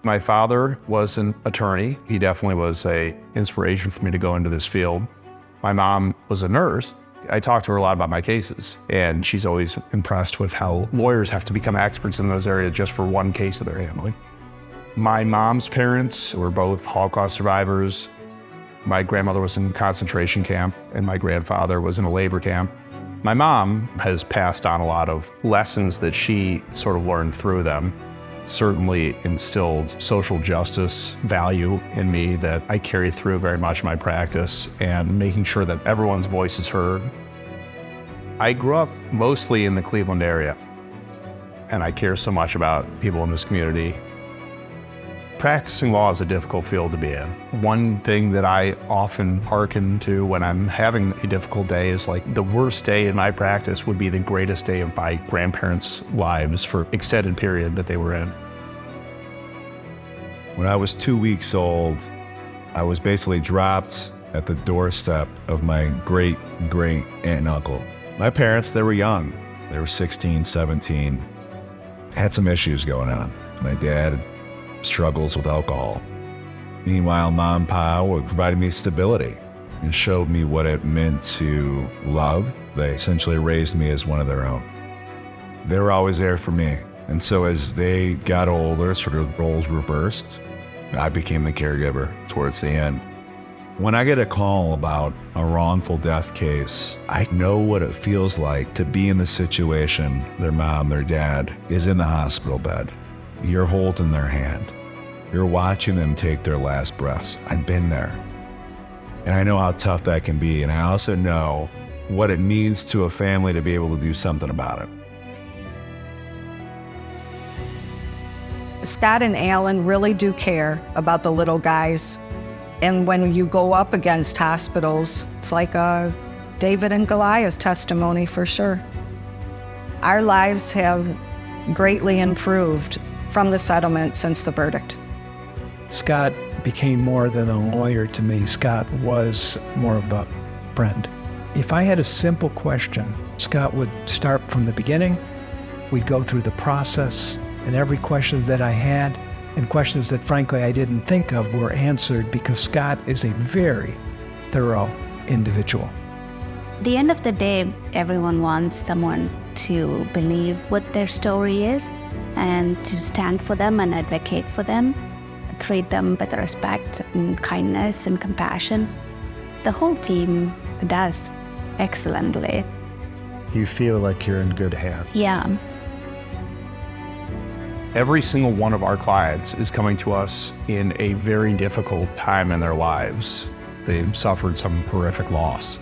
My father was an attorney. He definitely was an inspiration for me to go into this field. My mom was a nurse. I talked to her a lot about my cases, and she's always impressed with how lawyers have to become experts in those areas just for one case that they're handling. My mom's parents were both Holocaust survivors. My grandmother was in a concentration camp, and my grandfather was in a labor camp. My mom has passed on a lot of lessons that she sort of learned through them. Certainly instilled social justice value in me that I carry through very much in my practice, and making sure that everyone's voice is heard. I grew up mostly in the Cleveland area, and I care so much about people in this community. Practicing law is a difficult field to be in. One thing that I often hearken to when I'm having a difficult day is like the worst day in my practice would be the greatest day of my grandparents' lives for extended period that they were in. When I was 2 weeks old, I was basically dropped at the doorstep of my great aunt and uncle. My parents, they were young. They were 16, 17. Had some issues going on. My dad struggles with alcohol. Meanwhile, Mom and Pa were providing me stability and showed me what it meant to love. They essentially raised me as one of their own. They were always there for me. And so as they got older, sort of roles reversed, I became the caregiver towards the end. When I get a call about a wrongful death case, I know what it feels like to be in the situation. Their mom, their dad is in the hospital bed. You're holding their hand. You're watching them take their last breaths. I've been there. And I know how tough that can be. And I also know what it means to a family to be able to do something about it. Scott and Alan really do care about the little guys. And when you go up against hospitals, it's like a David and Goliath testimony for sure. Our lives have greatly improved from the settlement since the verdict. Scott became more than a lawyer to me. Scott was more of a friend. If I had a simple question, Scott would start from the beginning. We'd go through the process, and every question that I had, and questions that frankly I didn't think of, were answered because Scott is a very thorough individual. At the end of the day, everyone wants someone to believe what their story is and to stand for them and advocate for them, treat them with respect and kindness and compassion. The whole team does excellently. You feel like you're in good hands. Yeah. Every single one of our clients is coming to us in a very difficult time in their lives. They've suffered some horrific loss.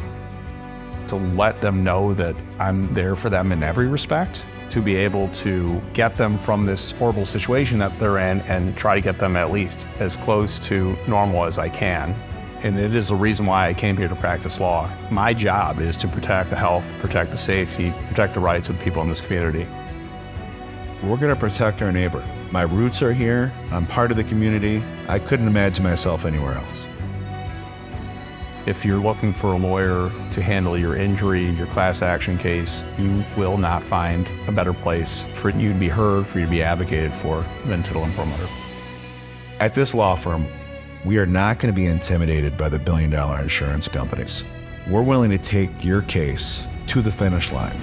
To let them know that I'm there for them in every respect, to be able to get them from this horrible situation that they're in and try to get them at least as close to normal as I can. And it is the reason why I came here to practice law. My job is to protect the health, protect the safety, protect the rights of the people in this community. We're going to protect our neighbor. My roots are here. I'm part of the community. I couldn't imagine myself anywhere else. If you're looking for a lawyer to handle your injury, your class action case, you will not find a better place for you to be heard, for you to be advocated for than Tittle and Perlmuter. At this law firm, we are not going to be intimidated by the billion-dollar insurance companies. We're willing to take your case to the finish line.